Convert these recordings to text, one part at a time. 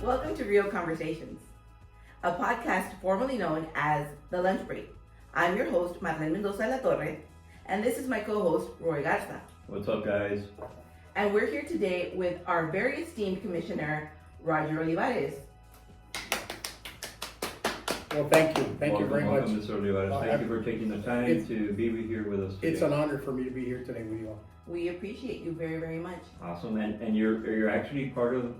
Welcome to Rio Conversations, a podcast formerly known as The Lunch Break. I'm your host, Marlene Mendoza La Torre, and this is my co-host, Roy Garza. What's up, guys? And we're here today with our very esteemed commissioner, Roger Olivarez. Well, thank you. Thank you very much. Welcome, Mr. Olivarez. Thank you for taking the time to be here with us today. It's an honor for me to be here today with you all. We appreciate you very, very much. Awesome, and you're actually part of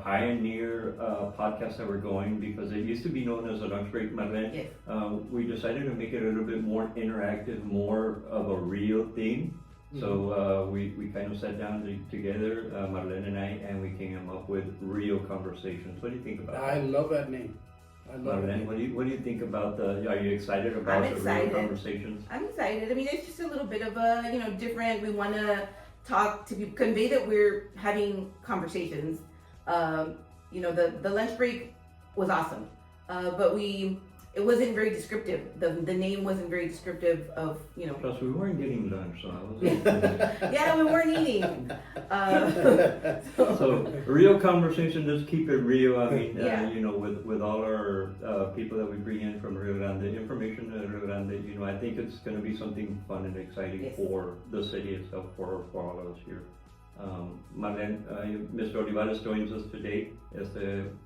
Pioneer podcast that we're going, because it used to be known as a lunch break, Marlene. Yes. We decided to make it a little bit more interactive, more of a real thing. So we kind of sat down together, Marlene and I, and we came up with Rio Conversations. What do you think about that? I love that name. I love that Marlene, name. what do you think about are you excited about I'm the excited. Rio Conversations? I'm excited. I mean, it's just a little bit of a, different. We want to talk to people, convey that we're having conversations. The lunch break was awesome, but it wasn't very descriptive. The name wasn't very descriptive of, Plus, we weren't getting lunch, so I was. Yeah, we weren't eating. So real conversation, let's keep it real. I mean, Yeah. with all our people that we bring in from Rio Grande, information to Rio Grande, I think it's going to be something fun and exciting Yes. for the city itself, for all of us here. Marlene, Mr. Olivarez joins us today.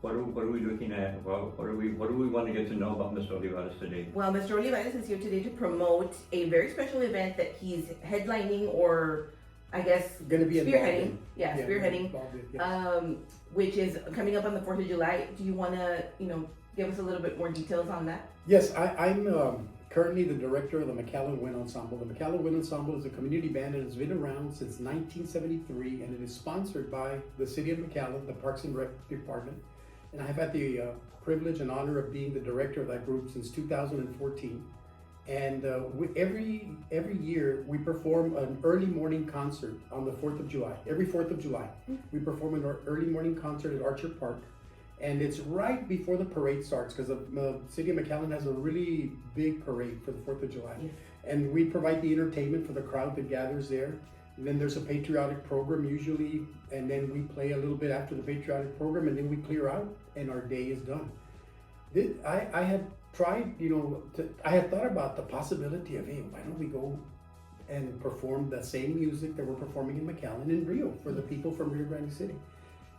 What are we looking at? What do we want to get to know about Mr. Olivarez today? Well, Mr. Olivarez is here today to promote a very special event that he's headlining, or I guess Going to be spearheading. involved Yeah, in. spearheading. Involved in, yes. Which is coming up on the 4th of July. Do you want to, give us a little bit more details on that? Yes, I'm currently the director of the McAllen Wind Ensemble. The McAllen Wind Ensemble is a community band that has been around since 1973, and it is sponsored by the City of McAllen, the Parks and Rec Department. And I have had the privilege and honor of being the director of that group since 2014. And every year we perform an early morning concert on the 4th of July. Every 4th of July, we perform an early morning concert at Archer Park. And it's right before the parade starts, because the City of McAllen has a really big parade for the 4th of July. Yes. And we provide the entertainment for the crowd that gathers there. And then there's a patriotic program usually, and then we play a little bit after the patriotic program, and then we clear out, and our day is done. I had tried, I had thought about the possibility of, hey, why don't we go and perform the same music that we're performing in McAllen in Rio for the people from Rio Grande City.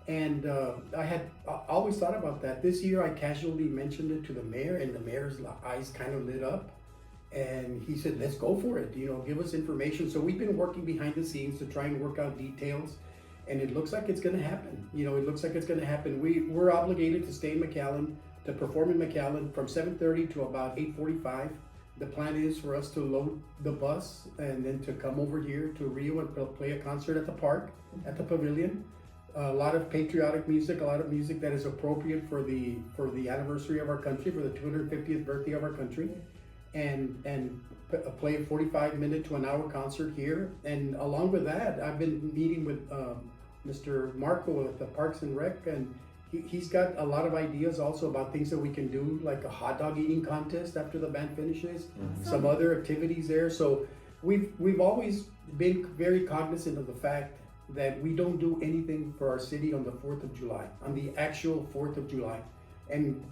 And I had always thought about that. This year I casually mentioned it to the mayor, and the mayor's eyes kind of lit up. And he said, let's go for it, give us information. So we've been working behind the scenes to try and work out details. And it looks like it's going to happen. It looks like it's going to happen. We're obligated to stay in McAllen, to perform in McAllen from 7:30 to about 8:45. The plan is for us to load the bus and then to come over here to Rio and play a concert at the park, at the pavilion. A lot of patriotic music, a lot of music that is appropriate for the anniversary of our country, for the 250th birthday of our country, and play a 45-minute to an hour concert here. And along with that, I've been meeting with Mr. Marco at the Parks and Rec, and he's got a lot of ideas also about things that we can do, like a hot dog eating contest after the band finishes, some other activities there. So we've always been very cognizant of the fact that we don't do anything for our city on the 4th of July, on the actual 4th of July. And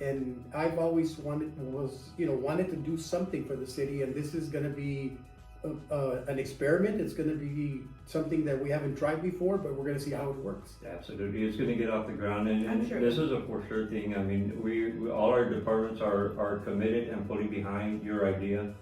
I've always wanted to do something for the city, and this is going to be an experiment. It's going to be something that we haven't tried before, but we're going to see how it works. Absolutely, it's going to get off the ground, and Sure. This is a for sure thing. I mean, we all our departments are committed and fully behind your idea.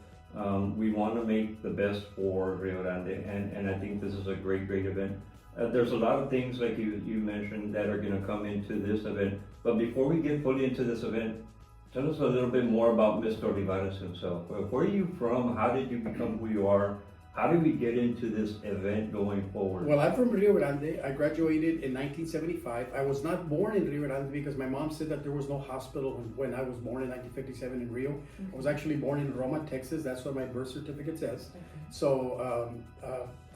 We want to make the best for Rio Grande, and I think this is a great event. There's a lot of things, like you mentioned, that are going to come into this event. But before we get fully into this event, tell us a little bit more about Mr. Olivarez himself. Where are you from? How did you become who you are? How did we get into this event going forward? Well, I'm from Rio Grande. I graduated in 1975. I was not born in Rio Grande because my mom said that there was no hospital when I was born in 1957 in Rio. I was actually born in Roma, Texas. That's what my birth certificate says. So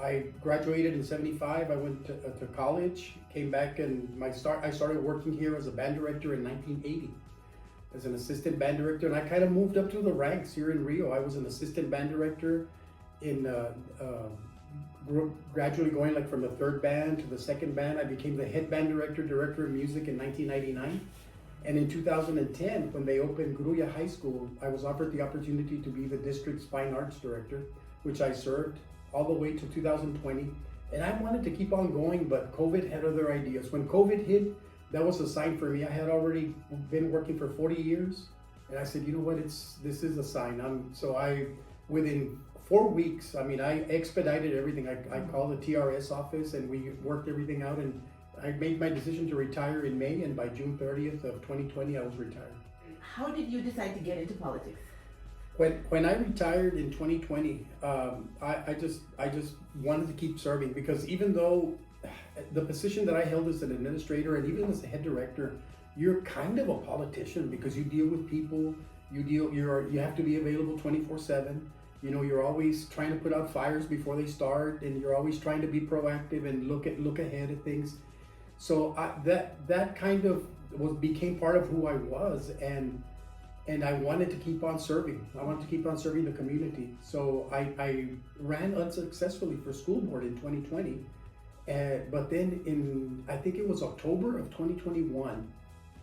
I graduated in 75. I went to college, came back, and I started working here as a band director in 1980. As an assistant band director, and I kind of moved up through the ranks here in Rio. I was an assistant band director in gradually going like from the third band to the second band. I became the head band director of music in 1999. And in 2010, when they opened Gruya High School, I was offered the opportunity to be the district's fine arts director, which I served all the way to 2020. And I wanted to keep on going, but COVID had other ideas. When COVID hit, that was a sign for me. I had already been working for 40 years. And I said, you know what, this is a sign. Within 4 weeks, I expedited everything. I called the TRS office and we worked everything out, and I made my decision to retire in May, and by June 30th of 2020, I was retired. How did you decide to get into politics? When I retired in 2020, I just wanted to keep serving, because even though the position that I held as an administrator and even as a head director, you're kind of a politician because you deal with people. You have to be available 24/7. You know, you're always trying to put out fires before they start, and you're always trying to be proactive and look ahead at things. So that kind of became part of who I was, and I wanted to keep on serving. I wanted to keep on serving the community. So I ran unsuccessfully for school board in 2020, but then I think it was October of 2021,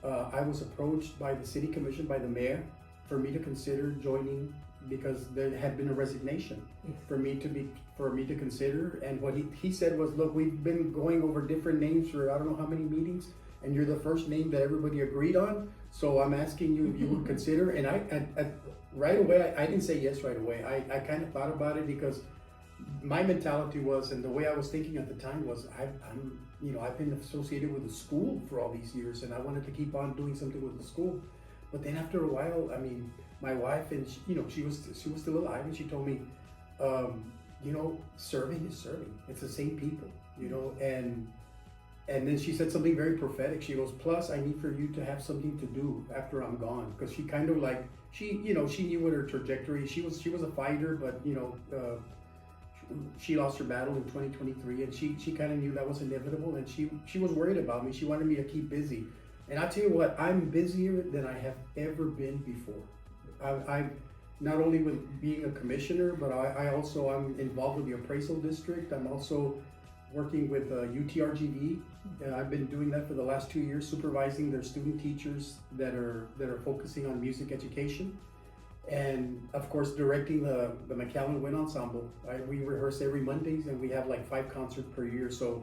I was approached by the city commission, by the mayor, for me to consider joining, because there had been a resignation for me to consider. And what he said was, look, we've been going over different names for I don't know how many meetings, and you're the first name that everybody agreed on. So I'm asking you if you would consider. And I right away, I didn't say yes right away. I kind of thought about it, because my mentality was, and the way I was thinking at the time was, I've been associated with the school for all these years, and I wanted to keep on doing something with the school. But then after a while, my wife, and she was still alive, and she told me, serving is serving. It's the same people, and then she said something very prophetic. She goes, plus I need for you to have something to do after I'm gone, because she kind of like, she knew what her trajectory. She was a fighter, but she lost her battle in 2023, and she kind of knew that was inevitable, and she was worried about me. She wanted me to keep busy. And I tell you what, I'm busier than I have ever been before. I'm not only with being a commissioner, but I'm involved with the appraisal district. I'm also working with UTRGV. I've been doing that for the last 2 years, supervising their student teachers that are focusing on music education. And of course, directing the McAllen Wind Ensemble. We rehearse every Mondays, and we have like 5 concerts per year. So,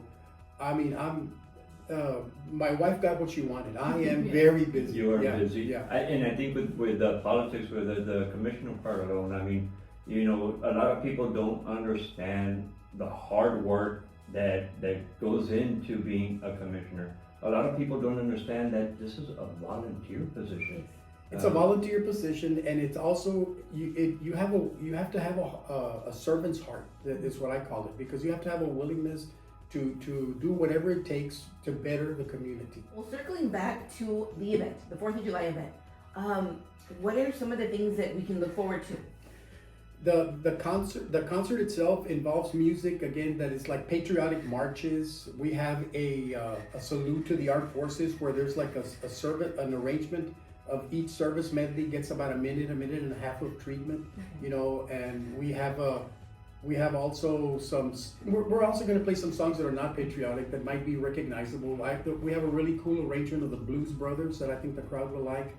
my wife got what she wanted. I am very busy. You are busy. Yeah. And I think with the politics, with the commissioner part alone, a lot of people don't understand the hard work that goes into being a commissioner. A lot of people don't understand that this is a volunteer position. It's a volunteer position, and it's also you have to have a servant's heart. That is what I call it, because you have to have a willingness to do whatever it takes to better the community. Well, circling back to the event, the 4th of July event, what are some of the things that we can look forward to? The concert itself involves music, again, that is like patriotic marches. We have a salute to the armed forces, where there's like an arrangement of each service medley gets about a minute and a half of treatment, and we have also we're also going to play some songs that are not patriotic, that might be recognizable. We have a really cool arrangement of the Blues Brothers that I think the crowd will like.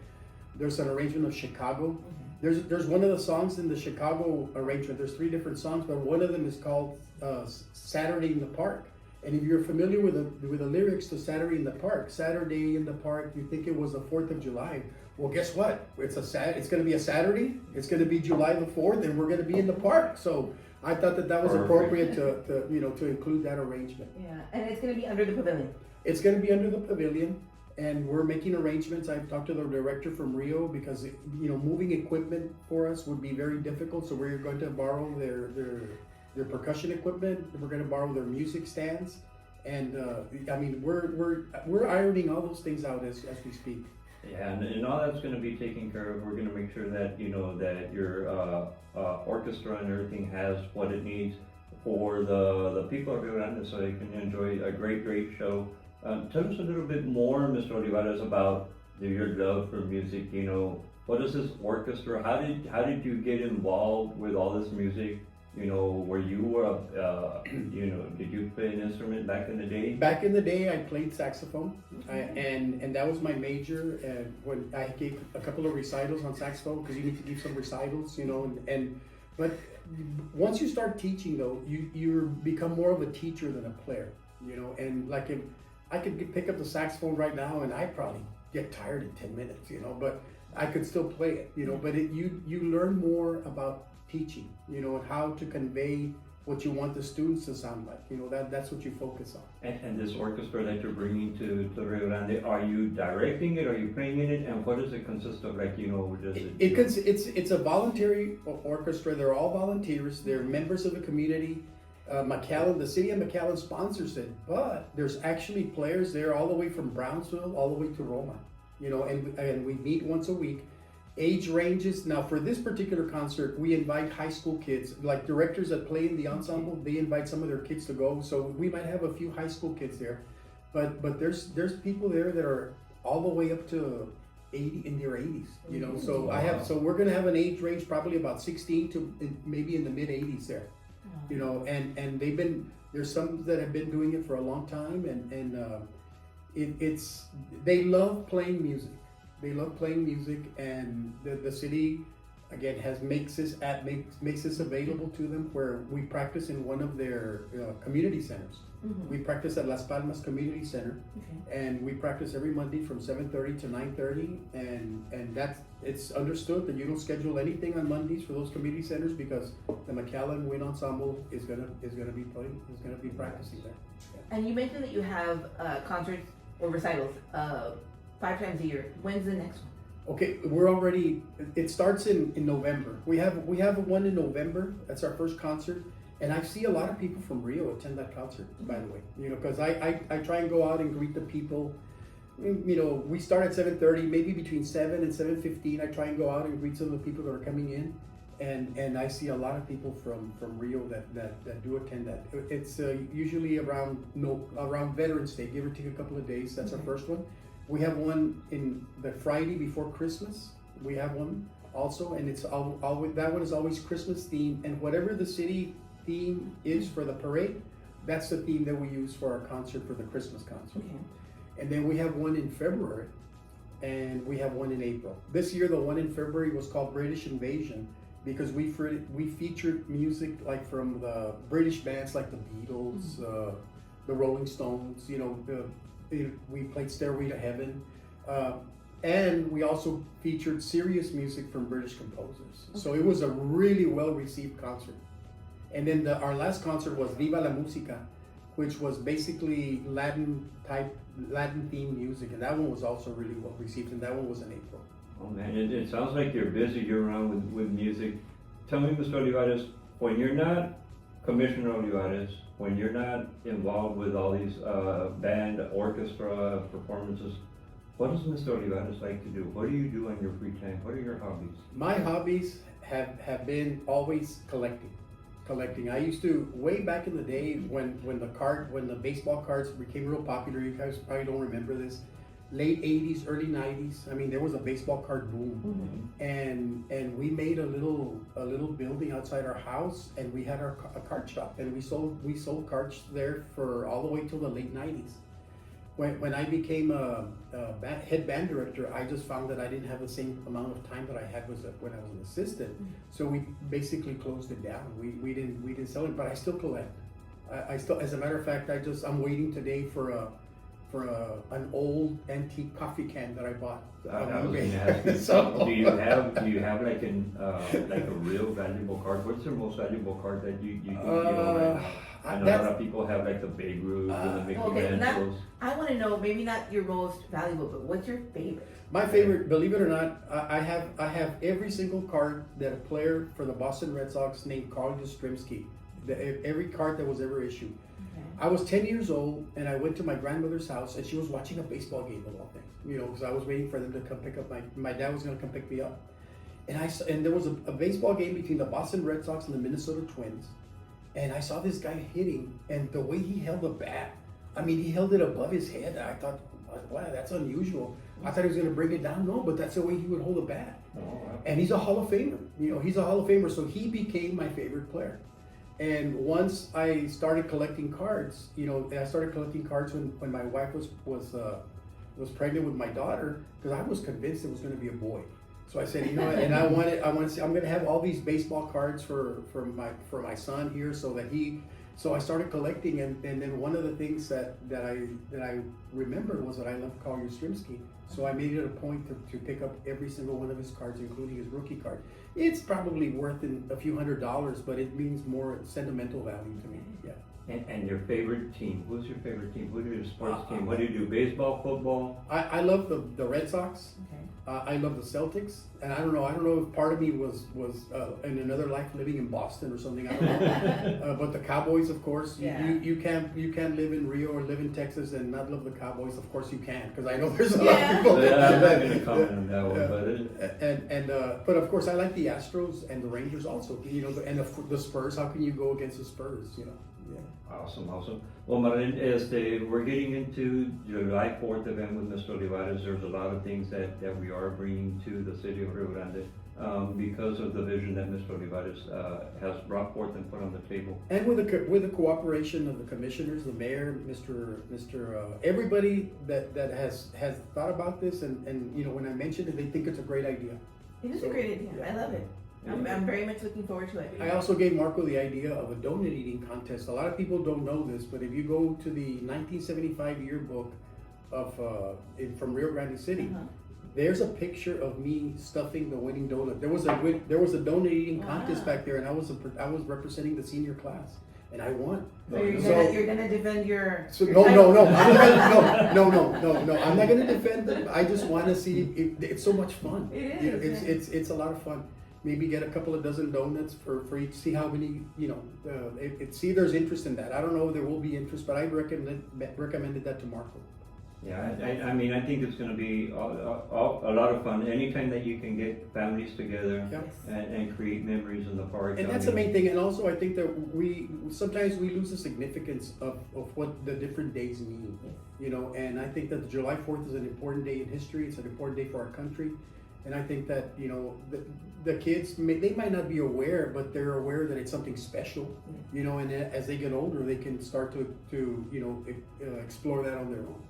There's an arrangement of Chicago. There's one of the songs in the Chicago arrangement. There's 3 different songs, but one of them is called Saturday in the Park. And if you're familiar with the lyrics to Saturday in the Park, Saturday in the Park, you think it was the 4th of July. Well, guess what? It's going to be a Saturday. It's going to be July the 4th, and we're going to be in the park. So I thought that was appropriate to include that arrangement. Yeah, and it's going to be under the pavilion. It's going to be under the pavilion, and we're making arrangements. I've talked to the director from Rio, because moving equipment for us would be very difficult. So we're going to borrow their percussion equipment. We're going to borrow their music stands, and we're ironing all those things out as we speak. Yeah, and all that's going to be taken care of. We're going to make sure that that your orchestra and everything has what it needs for the people of Rio Grande, so they can enjoy a great show. Tell us a little bit more, Mr. Olivarez, about your love for music. What is this orchestra? How did you get involved with all this music? you know, were you, you know, did you play an instrument back in the day? Back in the day, I played saxophone, and that was my major. And when I gave a couple of recitals on saxophone, because you need to give some recitals, you know, but once you start teaching, though, you become more of a teacher than a player, you know. And like if I could pick up the saxophone right now, and I'd probably get tired in 10 minutes, you know, but I could still play it, you know. But you learn more about teaching, you know, and how to convey what you want the students to sound like, you know. That's what you focus on. And this orchestra that you're bringing to Rio Grande, are you directing it? Are you playing in it? And what does it consist of? Like, you know, does it? It's a voluntary orchestra. They're all volunteers. They're members of the community. McAllen, the city of McAllen sponsors it, but there's actually players there all the way from Brownsville all the way to Roma, you know. And we meet once a week. Age ranges. Now for this particular concert, we invite high school kids, like directors that play in the ensemble. They invite some of their kids to go, so we might have a few high school kids there, but there's people there that are all the way up to 80 in their 80s, you know. So Wow. so we're gonna have an age range probably about 16 to maybe in the mid 80s there, you know. And there's some that have been doing it for a long time, and it's they love playing music. They love playing music, and the city again makes this available to them, where we practice in one of their community centers. We practice at Las Palmas Community Center, and we practice every Monday from 7:30 to 9:30, and it's understood that you don't schedule anything on Mondays for those community centers, because the McAllen Wind Ensemble is gonna be practicing there. And you mentioned that you have concerts or recitals 5 times a year. When's the next one? Okay, it starts in November. We have one in November. That's our first concert. And I see a lot of people from Rio attend that concert, by the way. You know, because I try and go out and greet the people. You know, we start at 7:30, maybe between 7 and 7:15. I try and go out and greet some of the people that are coming in. And I see a lot of people from Rio that do attend that. It's usually around Veterans Day, give or take a couple of days. That's our first one. We have one in the Friday before Christmas. We have one also, and it's always, that one is always Christmas themed, and whatever the city theme is for the parade, that's the theme that we use for our concert, for the Christmas concert. And then we have one in February, and we have one in April. This year, the one in February was called British Invasion, because we featured music like from the British bands like the Beatles, the Rolling Stones, you know. We played Stairway to Heaven, and we also featured serious music from British composers. So it was a really well-received concert. And then our last concert was Viva la Música, which was basically Latin-themed music, and that one was also really well-received, and that one was in April. Oh man, it sounds like you're busy year-round with music. Tell me, Mr. Olivarez, when you're not Commissioner Olivarez, when you're not involved with all these band, orchestra performances, what does Mr. Olivarez like to do? What do you do on your free time? What are your hobbies? My hobbies have been always collecting. I used to, way back in the day when the baseball cards became real popular. You guys probably don't remember this. Late 80s, early 90s. I mean, there was a baseball card boom, and we made a little building outside our house, and we had a card shop, and we sold cards there for all the way till the late 90s. When I became a head band director, I just found that I didn't have the same amount of time that I had when I was an assistant. So we basically closed it down. We didn't sell it, but I still collect. I still, as a matter of fact, I'm waiting today for an old antique coffee can that I bought. I was gonna ask, So- do you have like like a real valuable card? What's your most valuable card that you think you own right now? I know a lot of people have like the Babe Ruth and the Mickey Mantles. I want to know, maybe not your most valuable, but what's your favorite? My favorite, believe it or not, I have every single card that a player for the Boston Red Sox named Carl Yastrzemski, every card that was ever issued. I was 10 years old, and I went to my grandmother's house, and she was watching a baseball game of all things, you know, because I was waiting for them to come pick up my dad was going to come pick me up, and there was a baseball game between the Boston Red Sox and the Minnesota Twins, and I saw this guy hitting, and the way he held the bat, I mean, he held it above his head. I thought, wow, that's unusual. I thought he was going to bring it down. No, but that's the way he would hold a bat. Oh, wow. And he's a Hall of Famer. You know, he's a Hall of Famer, so he became my favorite player. And once I started collecting cards, I started collecting cards when my wife was pregnant with my daughter, because I was convinced it was going to be a boy. So I said, and I want to see, I'm going to have all these baseball cards for my son here, so I started collecting, and then one of the things that I remembered was that I loved Carl Yastrzemski. So I made it a point to pick up every single one of his cards, including his rookie card. It's probably worth a few $100s, but it means more sentimental value to me. Yeah. And your favorite team? Who's your favorite team? What is your sports team? What do you do? Baseball, football? I love the Red Sox. Okay. I love the Celtics, and I don't know if part of me was in another life living in Boston or something. I don't know. But the Cowboys, of course, you can't live in Rio or live in Texas and not love the Cowboys. Of course you can, because I know there's a lot of people. I'm not going to comment on that one, but of course I like the Astros and the Rangers also. And the Spurs. How can you go against the Spurs? Yeah. Awesome. Well, Marlene, we're getting into July 4th event with Mr. Olivarez. There's a lot of things that we are bringing to the city of Rio Grande because of the vision that Mr. Olivarez has brought forth and put on the table. And with the cooperation of the commissioners, the mayor, Mr. Everybody that has thought about this, and when I mentioned it, they think it's a great idea. It is a great idea. Yeah. I love it. I'm very much looking forward to it. I also gave Marco the idea of a donut eating contest. A lot of people don't know this, but if you go to the 1975 yearbook from Rio Grande City, there's a picture of me stuffing the winning donut. There was a donut eating contest back there, and I was representing the senior class, and I won. So you're gonna defend your. No. I'm not gonna defend them. I just want to see. It's so much fun. It is. It's a lot of fun. Maybe get a couple of dozen donuts for each. See how many. See there's interest in that. I don't know if there will be interest, but I recommended that to Marco. Yeah, I mean, I think it's going to be a lot of fun. Anytime that you can get families together and create memories in the park. And that's the main thing. And also, I think that sometimes we lose the significance of what the different days mean. And I think that July 4th is an important day in history. It's an important day for our country. And I think that the kids they might not be aware, but they're aware that it's something special. And as they get older, they can start to explore that on their own.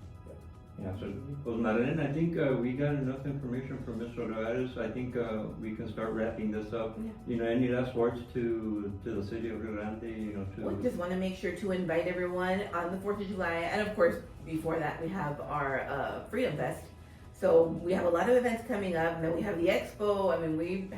Yeah, so, well, Marlene, I think we got enough information from Mr. Olivarez. I think we can start wrapping this up. Any last words to the city of Rio Grande? We just want to make sure to invite everyone on the 4th of July, and of course, before that, we have our Freedom Fest. So we have a lot of events coming up, and then we have the expo. I mean, we're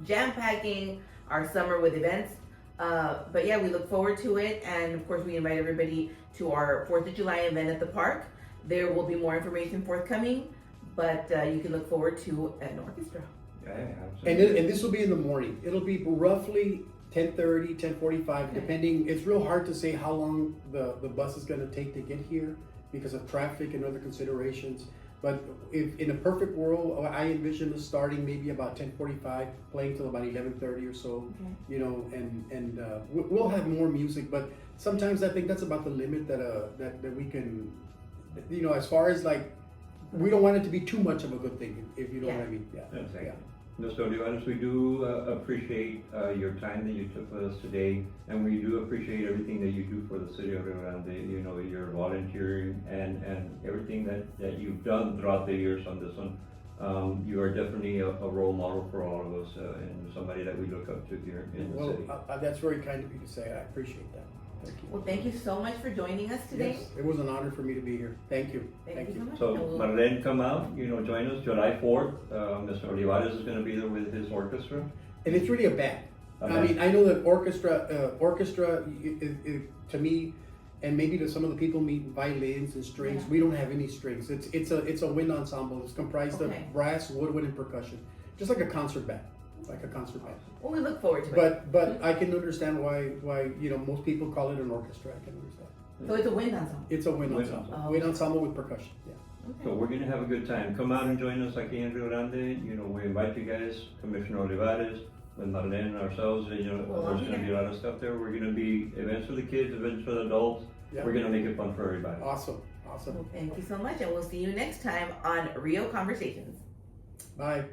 jam-packing our summer with events. But yeah, we look forward to it, and of course, we invite everybody to our 4th of July event at the park. There will be more information forthcoming, but you can look forward to an orchestra. Yeah, absolutely. And this will be in the morning. It'll be roughly 10:30, 10:45, depending. It's real hard to say how long the bus is going to take to get here because of traffic and other considerations. But if in a perfect world, I envision us starting maybe about 10:45, playing till about 11:30 or so. And we'll have more music, but sometimes I think that's about the limit that we can. As far as we don't want it to be too much of a good thing, if you know what I mean. Exactly. Mr. Olivarez, we do appreciate your time that you took with us today, and we do appreciate everything that you do for the city of Rio Grande. Your volunteering and everything that you've done throughout the years on this one. You are definitely a role model for all of us, and somebody that we look up to here in the city. That's very kind of you to say. I appreciate that. Thank you. Well, thank you so much for joining us today. Yes, it was an honor for me to be here. Thank you. Thank you so much. So, Marlene, come out, join us July 4th. Mr. Olivarez is going to be there with his orchestra. And it's really a band. I mean, I know that orchestra to me, and maybe to some of the people mean violins and strings. We don't have any strings. It's a wind ensemble. It's comprised of brass, woodwind, and percussion, just like a concert band. Well, we look forward to it. But I can understand why most people call it an orchestra. I can understand. So it's a wind ensemble. It's a wind ensemble. Wind ensemble with percussion. Yeah. Okay. So we're going to have a good time. Come out and join us aquí in Rio Grande. We invite you guys, Commissioner Olivarez, with Marlene and ourselves. There's going to be a lot of stuff there. We're going to be events for the kids, events for the adults. Yeah. We're going to make it fun for everybody. Awesome. Well, thank you so much, and we'll see you next time on Rio Conversations. Bye.